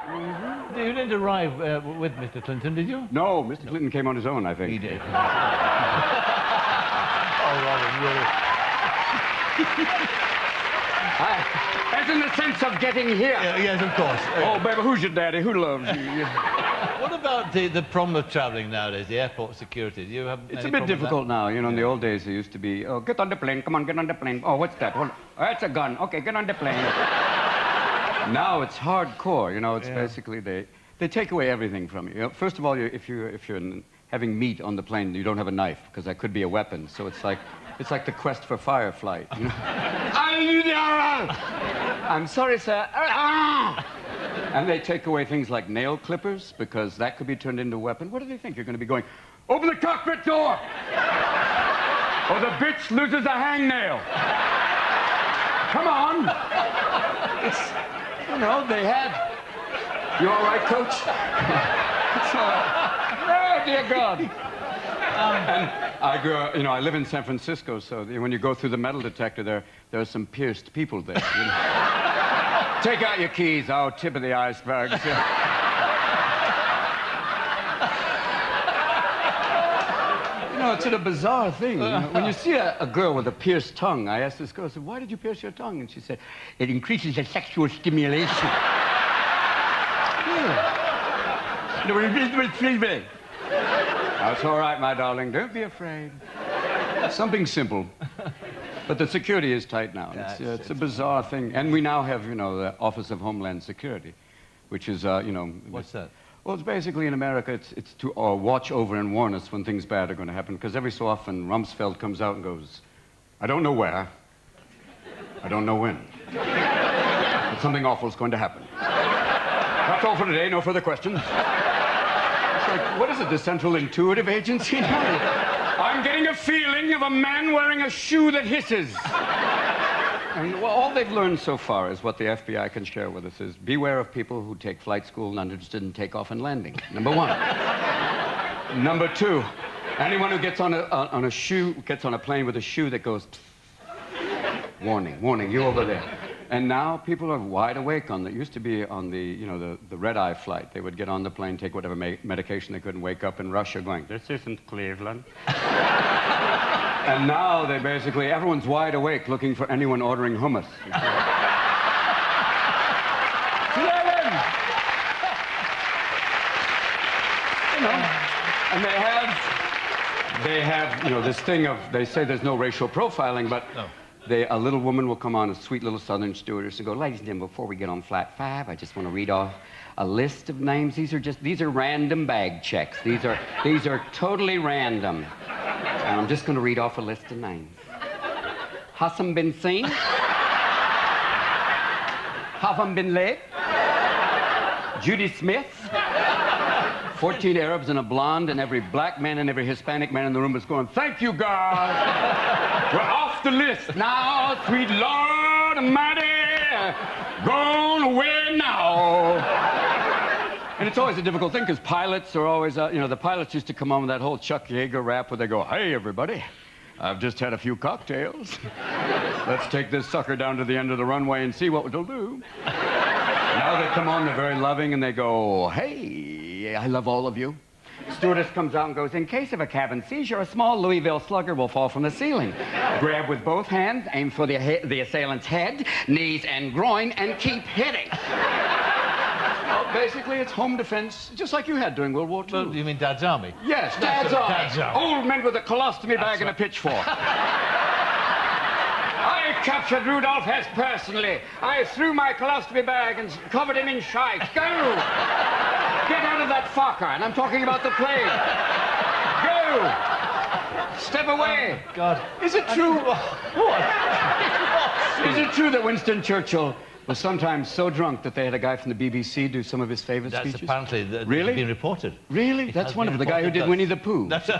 Mm-hmm. You didn't arrive with Mr. Clinton, did you? No, Mr. Clinton came on his own, I think. He did. Oh, Robin, really. As in the sense of getting here. Yes, of course. Oh, baby, who's your daddy? Who loves you? What about the problem of travelling nowadays, the airport security? Do you have It's a bit difficult now. You know, in the old days, it used to be, oh, get on the plane. Come on, get on the plane. Oh, what's that? Hold on. Oh, that's a gun. Okay, get on the plane. Now it's hardcore. You know, it's basically they take away everything from you. You know, first of all, if you're having meat on the plane, you don't have a knife because that could be a weapon. So it's like the quest for fireflight. You know? I'm sorry, sir. And they take away things like nail clippers because that could be turned into a weapon. What do they think? You're going to be going, open the cockpit door! Or the bitch loses a hangnail. Come on. It's, you know, they had... You all right, Coach? It's all right. Oh, dear God. And I grew up, you know, I live in San Francisco, so when you go through the metal detector, there are some pierced people there. You know? Take out your keys. Oh, tip of the iceberg. You know, it's a bizarre thing. You know? When you see a girl with a pierced tongue, I asked this girl, I said, why did you pierce your tongue? And she said, it increases the sexual stimulation. That's all right, my darling. Don't be afraid. Something simple. But the security is tight now. It's a bizarre thing. And we now have, you know, the Office of Homeland Security, which is, you know... What's that? Well, it's basically in America, it's to watch over and warn us when things bad are going to happen. Because every so often, Rumsfeld comes out and goes, I don't know where. I don't know when. But something awful is going to happen. That's all for today. No further questions. It's like, what is it, the Central Intuitive Agency? I'm getting a feeling of a man wearing a shoe that hisses. And well, all they've learned so far is what the FBI can share with us is beware of people who take flight school and are interested in takeoff and landing. Number one. Number two, anyone who gets on a plane with a shoe that goes... Warning, warning, you over there. And now people are wide awake on that. Used to be on the, you know, the red-eye flight. They would get on the plane, take whatever medication they couldn't, wake up in Russia going, this isn't Cleveland. And now they basically, everyone's wide awake looking for anyone ordering hummus. You know, and they have, you know, this thing of, they say there's no racial profiling, but... No. A little woman will come on, a sweet little southern stewardess, and go, ladies and gentlemen, before we get on flight 5, I just want to read off a list of names. These are random bag checks. These are totally random. And I'm just going to read off a list of names. Hassan bin Singh. Havam bin Laden. Judy Smith. 14 Arabs and a blonde, and every black man and every Hispanic man in the room is going, thank you, God. We're off the list now, sweet Lord Almighty. Gone away now. And it's always a difficult thing, because pilots are always, you know, the pilots used to come on with that whole Chuck Yeager rap where they go, hey, everybody, I've just had a few cocktails. Let's take this sucker down to the end of the runway and see what it'll do. Now they come on, they're very loving, and they go, hey, I love all of you. Stewardess comes out and goes, in case of a cabin seizure, a small Louisville slugger will fall from the ceiling. Grab with both hands, aim for the assailant's head, knees, and groin, and keep hitting. Well, basically, it's home defense, just like you had during World War II. Well, you mean Dad's Army? Yes, Dad's Army. Old men with a colostomy bag and a pitchfork. I captured Rudolph Hess personally. I threw my colostomy bag and covered him in shite. Go! Get out of that Fokker, and I'm talking about the plane. Go! Step away. Oh, God. Is it true? What? Is it true that Winston Churchill was sometimes so drunk that they had a guy from the BBC do some of his favorite speeches? That's apparently really? Been reported. Really? That's wonderful. The guy who did Winnie the Pooh. So he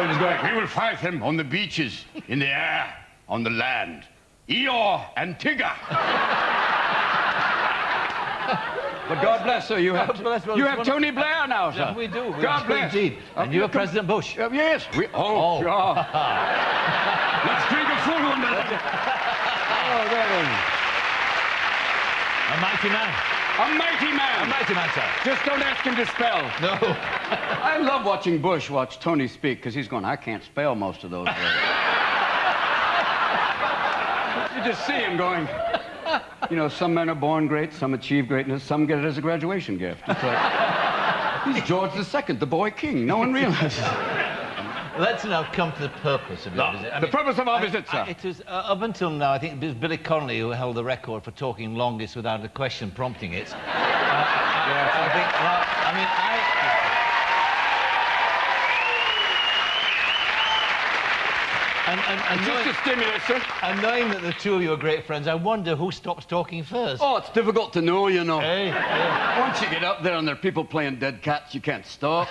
was going, we will fight him on the beaches, in the air, on the land. Eeyore and Tigger. But God bless her, you have Tony Blair now, sir. Yeah, we do. God bless. Indeed. And you are President Bush. Yes. God. Let's drink a full one. A mighty man. A mighty man. A mighty man, sir. Just don't ask him to spell. No. I love watching Bush watch Tony speak, because he's going, I can't spell most of those words. You just see him going, you know, some men are born great, some achieve greatness, some get it as a graduation gift. It's like, he's George II, the boy king. No one realizes. Let's now come to the purpose of your visit. The purpose of our visit, sir. It was, up until now, I think it was Billy Connolly who held the record for talking longest without a question prompting it. I think, well, I mean, And Just a stimulus, sir. And knowing that the two of you are great friends, I wonder who stops talking first. Oh, it's difficult to know, you know. Hey. Once you get up there and there are people playing dead cats, you can't stop.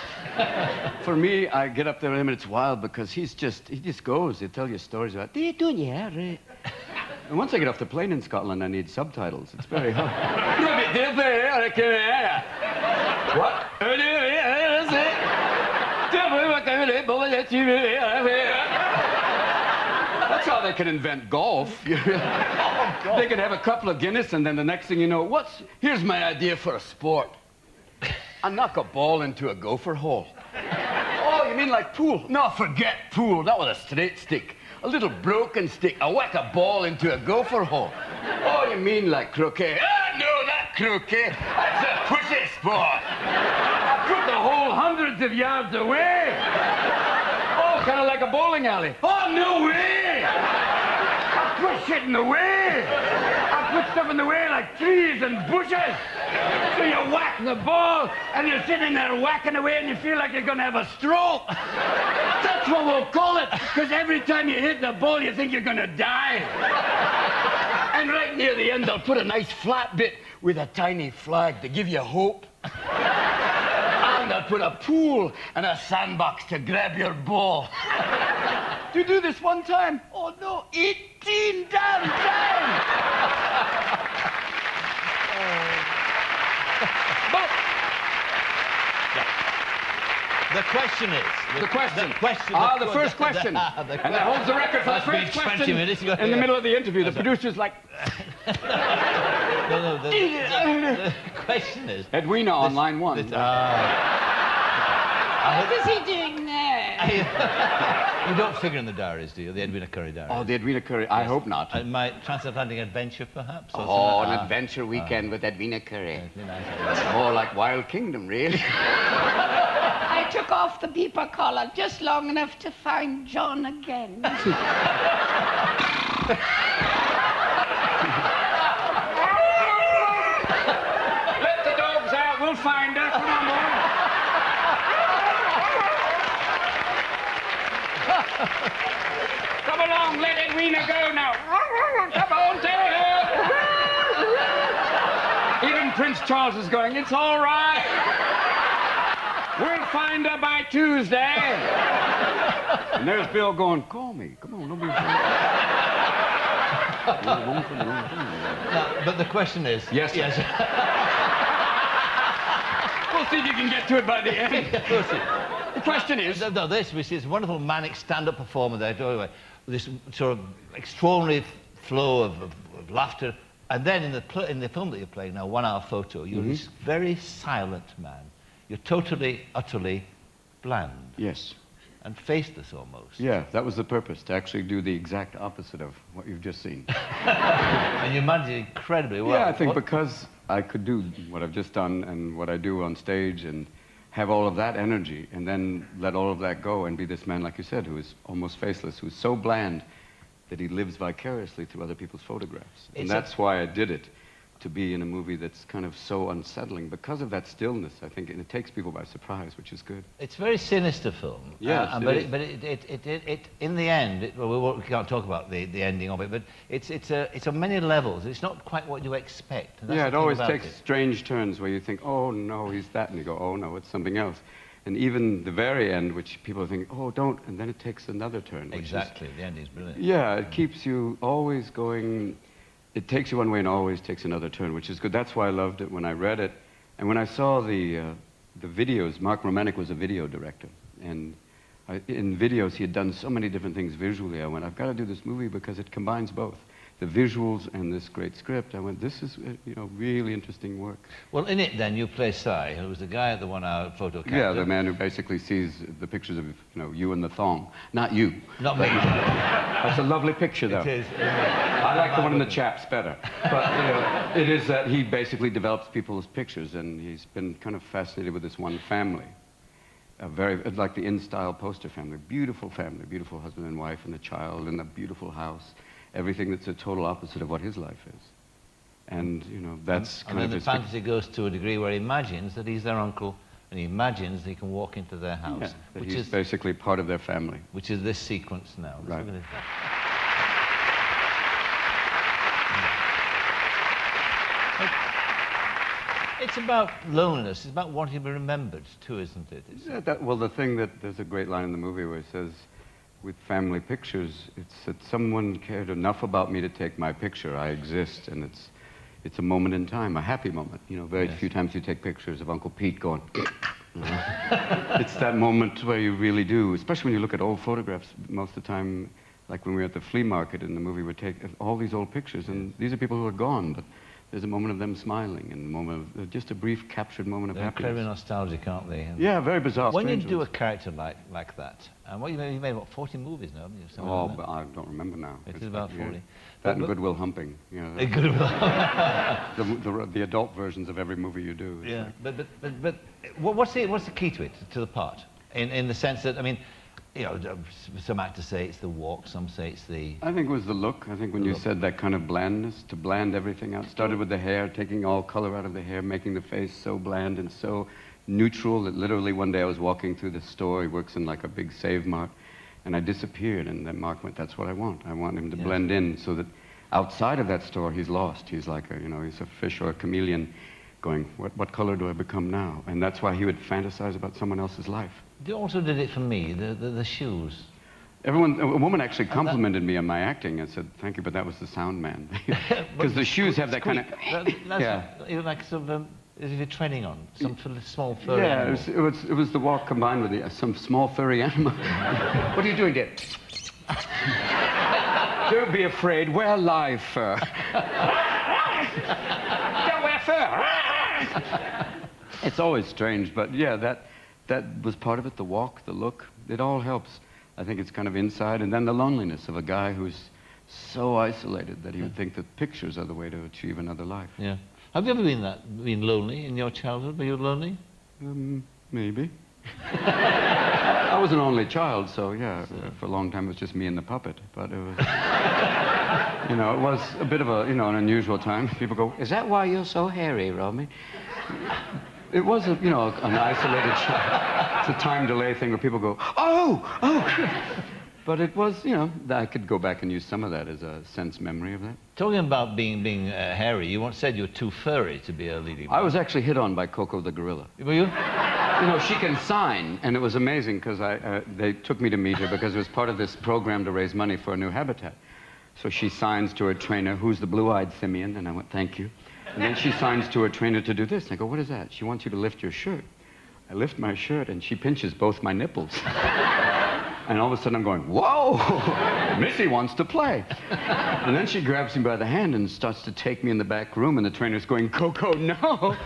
For me, I get up there with him and it's wild because he just goes. He'll tell you stories about, what are you doing, yeah, right? And once I get off the plane in Scotland, I need subtitles. It's very hard. What? That's how they can invent golf. They could have a couple of Guinness, and then the next thing you know, here's my idea for a sport. I knock a ball into a gopher hole. Oh, you mean like pool? No, forget pool. That was a straight stick. A little broken stick. I whack a ball into a gopher hole. Oh, you mean like croquet? Ah, no, not croquet. That's a pussy sport. I put the hole hundreds of yards away. Oh, kind of like a bowling alley. Oh, no way! I put shit in the way. I put stuff in the way like trees and bushes. So you whack the ball, and you're sitting there whacking away, and you feel like you're going to have a stroke. That's what we'll call it, because every time you hit the ball, you think you're going to die. And right near the end, they'll put a nice flat bit with a tiny flag to give you hope. And I'll put a pool and a sandbox to grab your ball. Do you do this one time? Oh, no, 18 damn times! But The question is... the question. The first question. And that holds the record for the first question 20 minutes. in the middle of the interview. The producer's like... No, the question is... Edwina on line one. What is he doing now? You don't figure in the diaries, do you? The Edwina Curry diaries. Oh, the Edwina Curry. I hope not. And my transatlantic adventure, perhaps? Or Oh, something? an adventure weekend with Edwina Curry. It'd be nice. More like Wild Kingdom, really. I took off the beeper collar just long enough to find John again. Let the dogs out. We'll find her. Come on, boy. Come along. Let Edwina go now. Come on, tell her. Even Prince Charles is going, it's all right. We'll find her by Tuesday. And there's Bill going, call me. Come on, don't be afraid. No, but the question is... Yes, sir. We'll see if you can get to it by the end. We'll see. The question is... No, this, we see this wonderful manic stand-up performer there, with this sort of extraordinary flow of laughter. And then in the film that you're playing now, 1 Hour Photo, you're this very silent man. You're totally, utterly bland. Yes. And faceless almost. Yeah, that was the purpose, to actually do the exact opposite of what you've just seen. And you managed it incredibly well. Yeah, I think because I could do what I've just done and what I do on stage and have all of that energy and then let all of that go and be this man, like you said, who is almost faceless, who's so bland that he lives vicariously through other people's photographs. And that's why I did it, to be in a movie that's kind of so unsettling. Because of that stillness, I think, and it takes people by surprise, which is good. It's a very sinister film. Yes, but it in the end, we can't talk about the ending of it, but it's on many levels. It's not quite what you expect. Yeah, it always takes strange turns where you think, oh, no, he's that, and you go, oh, no, it's something else. And even the very end, which people think, oh, don't, and then it takes another turn. Exactly, the ending's brilliant. Yeah, it keeps you always going. It takes you one way and always takes another turn, which is good. That's why I loved it when I read it. And when I saw the videos, Mark Romanek was a video director. And in videos, he had done so many different things visually. I went, I've got to do this movie because it combines both. the visuals and this great script, I went, this is, really interesting work. Well, in it then, you play Si, who was the guy at the 1 hour photo counter. Yeah, the man who basically sees the pictures of, you in the thong. Not you. Not me. That's a lovely picture, though. It is. I like the one in the chaps better. But, it is that he basically develops people's pictures, and he's been kind of fascinated with this one family. Like the In-Style poster family. Beautiful husband and wife and a child and a beautiful house. Everything that's a total opposite of what his life is. And, that's kind of And then his the fantasy goes to a degree where he imagines that he's their uncle, and he imagines he can walk into their house. Yeah, that which he's is basically part of their family. Which is this sequence now. Right. It's about loneliness. It's about wanting to be remembered, too, isn't it? Well, the thing there's a great line in the movie where it says, with family pictures, it's that someone cared enough about me to take my picture. I exist, and it's a moment in time, a happy moment. Very few times you take pictures of Uncle Pete going, It's that moment where you really do, especially when you look at old photographs. Most of the time, like when we were at the flea market in the movie, we take all these old pictures, and these are people who are gone, but there's a moment of them smiling, and a moment of, just a brief captured moment of They're happiness. incredibly nostalgic, aren't they? And yeah, very bizarre. when you strange do a ones. character like that, and you made what, 40 movies now, haven't you? Something Oh, like that. but I don't remember now. It It's is about like, 40. That and Goodwill Humping. The adult versions of every movie you do. Yeah, like, but what's the key to it, to the part? In the sense that, I mean, some actors say it's the walk, some say it's the... I think it was the look. I think when you said that kind of blandness, to bland everything out. Started with the hair, taking all color out of the hair, making the face so bland and so neutral that literally one day I was walking through the store. He works in like a big Save Mart, and I disappeared, and then Mark went, that's what I want. I want him to blend in so that outside of that store, he's lost. He's like he's a fish or a chameleon going, what color do I become now? And that's why he would fantasize about someone else's life. You also did it for me, the shoes. A woman actually complimented me on my acting and said, thank you, but that was the sound man. Because the shoes have that kind of... Yeah. Like sort of, as if you're treading on some small furry animal. It was the walk combined with some small furry animal. What are you doing, dear? Don't be afraid, wear live fur. Don't wear fur. It's always strange, but yeah, that was part of it, the walk, the look. It all helps. I think it's kind of inside, and then the loneliness of a guy who's so isolated that he would think that pictures are the way to achieve another life. Yeah. Have you ever been lonely in your childhood? Were you lonely? Maybe. I was an only child, so yeah, for a long time it was just me and the puppet. But it was, it was a bit of an unusual time. People go, is that why you're so hairy, Romy? It was, an isolated child. It's a time delay thing where people go, oh. But it was, I could go back and use some of that as a sense memory of that. Talking about being hairy, you once said you were too furry to be a leading man. I was actually hit on by Coco the gorilla. Were you? She can sign, and it was amazing because they took me to meet her because it was part of this program to raise money for a new habitat. So she signs to her trainer, who's the blue-eyed simian, and I went, thank you. And then she signs to her trainer to do this. And I go, what is that? She wants you to lift your shirt. I lift my shirt, and she pinches both my nipples. And all of a sudden, I'm going, whoa, Missy wants to play. And then she grabs me by the hand and starts to take me in the back room, and the trainer's going, Coco, no.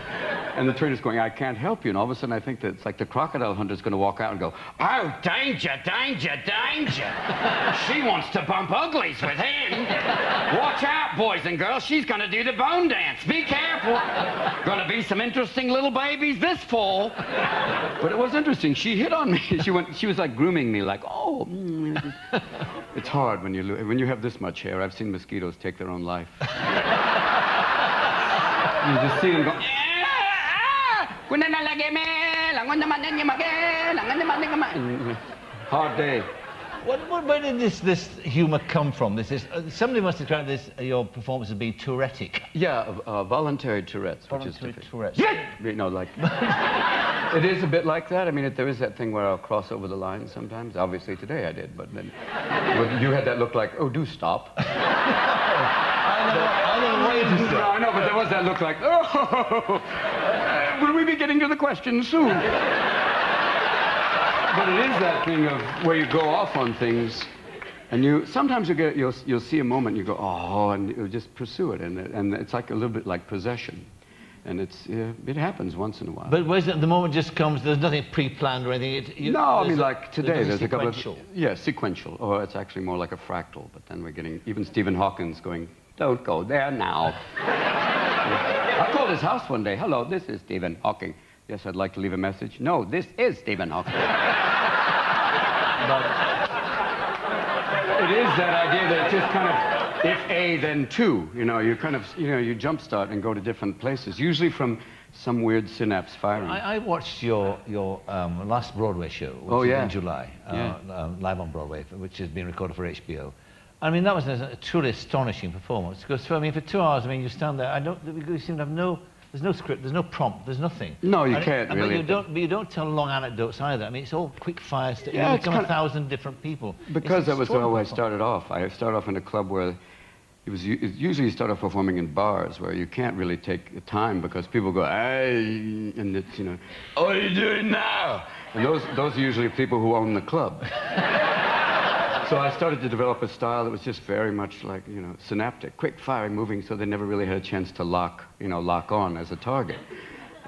And the trainer's going, I can't help you. And all of a sudden, I think that it's like the crocodile hunter's going to walk out and go, oh, danger, danger, danger. She wants to bump uglies with him. Watch out, boys and girls. She's going to do the bone dance. Be careful. Going to be some interesting little babies this fall. But it was interesting. She hit on me. She was like grooming me, like, oh. It's hard when you have this much hair. I've seen mosquitoes take their own life. You just see them go, hard day. Where did this humour come from? Somebody must have described your performance as being Tourettic. Yeah, voluntary Tourette's, which is Tourette's. It is a bit like that. I mean, there is that thing where I'll cross over the line sometimes. Obviously, today I did, but then you had that look like, oh, do stop. I know what you No, I know, but there was that look like, oh, will we be getting to the question soon? But it is that thing of where you go off on things And sometimes you'll see a moment, you go, oh, and you'll just pursue it, and it's like a little bit like possession. And it happens once in a while. But where's it, the moment just comes, there's nothing pre-planned or anything? No, I mean, like today, there's a couple of... sequential. Yeah, sequential, or it's actually more like a fractal, but then we're getting, even Stephen Hawking's going, don't go there now. I called his house one day, hello, this is Stephen Hawking. Yes, I'd like to leave a message. No, this is Stephen Hawking. But it is that idea that it's just kind of, if A, then two. You know, you kind of, you jumpstart and go to different places, usually from some weird synapse firing. I watched your last Broadway show, which was in July, live on Broadway, which has been recorded for HBO. I mean, that was a truly astonishing performance. Because, I mean, for 2 hours, I mean, you stand there, you seem to have there's no script, there's no prompt, there's nothing. No, you can't really. But you don't tell long anecdotes either. I mean, it's all quick fire stuff. Yeah, You become 1,000 different people. Because that was how I started off. I started off in a club where usually you start off performing in bars where you can't really take time because people go, hey, and it's, what are you doing now? And those are usually people who own the club. So I started to develop a style that was just very much like, synaptic, quick firing, moving, so they never really had a chance to lock on as a target.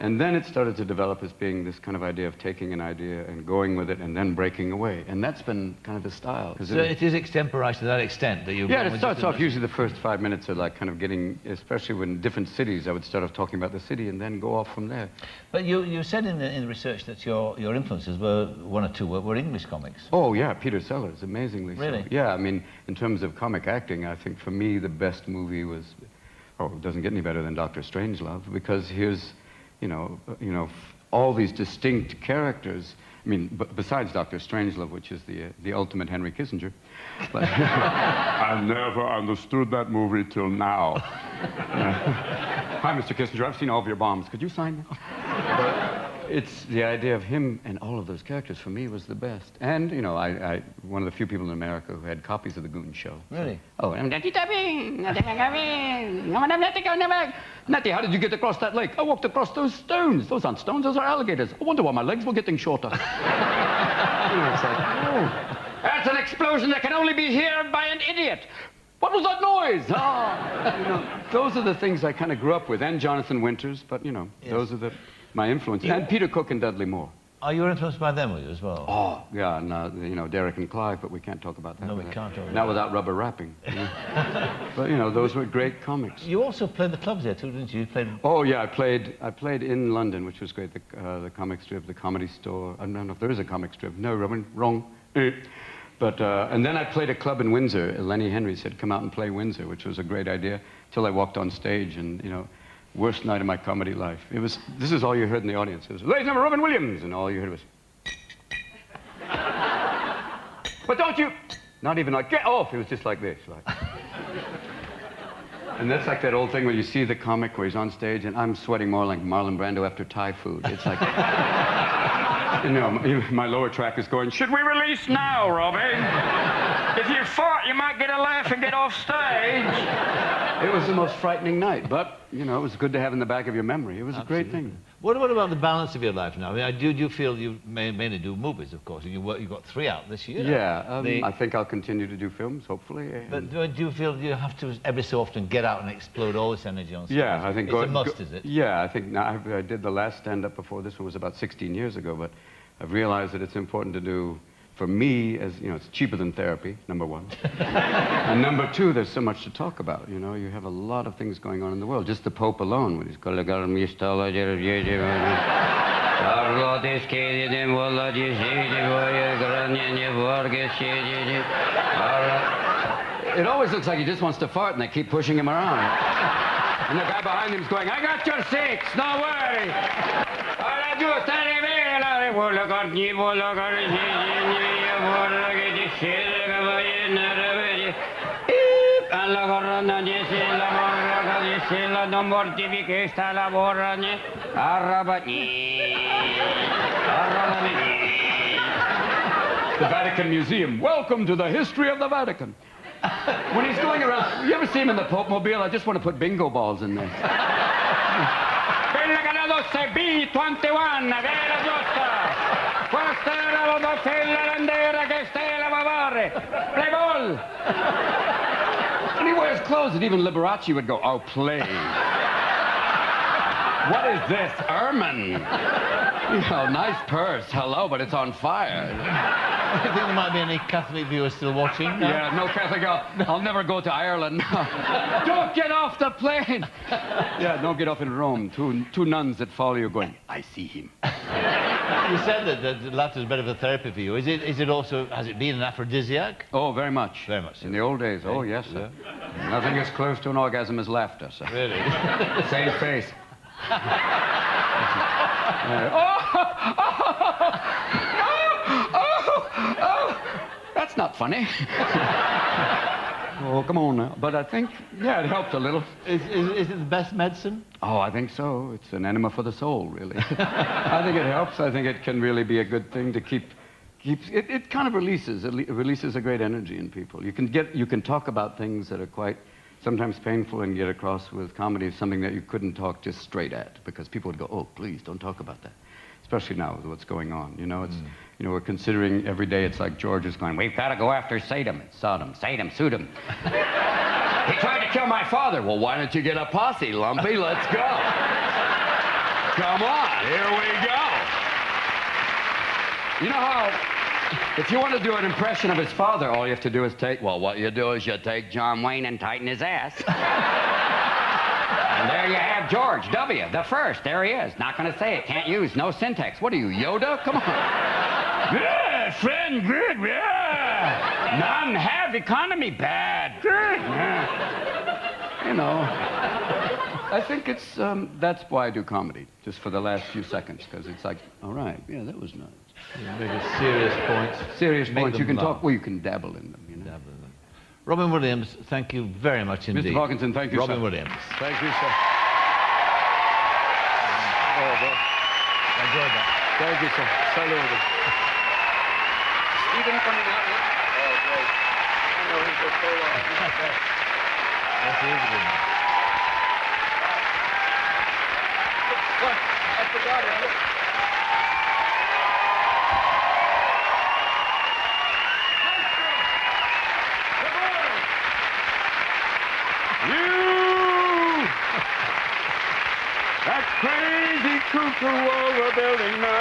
And then it started to develop as being this kind of idea of taking an idea and going with it and then breaking away. And that's been kind of the style. So it is extemporized to that extent that you... Yeah, it starts off, usually the first 5 minutes are like kind of getting, especially when different cities, I would start off talking about the city and then go off from there. But you said in the research that your influences were, one or two, were English comics. Oh, yeah, Peter Sellers, amazingly Really? so. Yeah, I mean, in terms of comic acting, I think for me the best movie was, it doesn't get any better than Dr. Strangelove, because here's, all these distinct characters. I mean, besides Dr. Strangelove, which is the ultimate Henry Kissinger. But I never understood that movie till now. Hi, Mr. Kissinger, I've seen all of your bombs. Could you sign them? But it's the idea of him and all of those characters, for me, was the best. And, I one of the few people in America who had copies of The Goon Show. Really? Oh, and Natty, how did you get across that lake? I walked across those stones. Those aren't stones, those are alligators. I wonder why my legs were getting shorter. It's like, that's an explosion that can only be heard by an idiot. What was that noise? Those are the things I kind of grew up with, and Jonathan Winters, but, those are my influences. And Peter Cook and Dudley Moore. Are you influenced by them, were you, as well? Oh, yeah, and, Derek and Clive, but we can't talk about that. No, we can't talk about Not without rubber wrapping. But, those were great comics. You also played the clubs there, too, didn't you? Oh, yeah, I played in London, which was great, the comic strip, the Comedy Store. I don't know if there is a comic strip. No, Robin, wrong. But, and then I played a club in Windsor. Lenny Henry said, come out and play Windsor, which was a great idea, till I walked on stage and, worst night of my comedy life. This is all you heard in the audience. It was, ladies and gentlemen, Robin Williams, and all you heard was... But don't you... Not even like, get off! It was just like this, like... And that's like that old thing where you see the comic where he's on stage, and I'm sweating more like Marlon Brando after Thai food. It's like... my lower track is going, should we release now, Robin? If you fart, you might get a laugh and get off stage. It was the most frightening night, but, it was good to have in the back of your memory. It was a great thing. What about the balance of your life now? I mean, do you feel you mainly do movies, of course, and you've got 3 out this year? Yeah, I think I'll continue to do films, hopefully. But do you feel you have to, every so often, get out and explode all this energy on stage? Yeah, I think... It's a must, is it? Yeah, I think now I did the last stand-up before this one was about 16 years ago, but I've realized that it's important to do, for me, as it's cheaper than therapy, number 1. And number 2, there's so much to talk about. You have a lot of things going on in the world. Just the Pope alone, when he's called it always looks like he just wants to fart, and they keep pushing him around. And the guy behind him's going, I got your 6, no worry. The Vatican Museum. Welcome to the history of the Vatican. When he's going around, you ever see him in the Pope Mobile? I just want to put bingo balls in there. play ball. And he wears clothes that even Liberace would go, oh, play. What is this, ermine? You know, nice purse, hello, but it's on fire. I think there might be any Catholic viewers still watching. No? Yeah, no Catholic. I'll never go to Ireland. Don't get off the plane. Yeah, don't get off in Rome. Two nuns that follow you going, I see him. You said that the laughter is better for therapy for you. Is it also, has it been an aphrodisiac? Oh, very much. Very much so. In the old days, oh, yes, sir. Nothing as close to an orgasm as laughter, sir. Really? Same face. That's not funny. Oh, come on now. But I think, yeah, it helped a little. Is it the best medicine? Oh, I think so. It's an enema for the soul, really. I think it helps. I think it can really be a good thing to keep it kind of releases a great energy in people. You can talk about things that are quite sometimes painful and get across with comedy something that you couldn't talk just straight at, because people would go, oh, please don't talk about that. Especially now with what's going on. You know, we're considering every day, it's like George is going, we've got to go after Sodom. It's Sodom, Sodom. He tried to kill my father. Well, why don't you get a posse, Lumpy? Let's go. Come on, here we go. You know how, if you want to do an impression of his father, all you have to do is what you do is you take John Wayne and tighten his ass. And there you have George W., the first. There he is. Not going to say it. Can't use. No syntax. What are you, Yoda? Come on. Yeah, friend, good. Yeah. None have economy bad. Good. Yeah. You know, I think it's, that's why I do comedy, just for the last few seconds, because it's like, all right, yeah, that was nice. You make a serious point. Serious Make points. You them can laugh. talk, well, you can dabble in them, you know. Dabble in them. Robin Williams, thank you very much indeed. Mr. Parkinson, thank you, Robin sir. Williams. Thank you, sir. Oh, well, enjoyed that. Thank you, sir. Salute. Stephen coming out here? Oh, great. I know him for so long. That's the easy one. What? I forgot it. Look. That crazy cuckoo we're building now.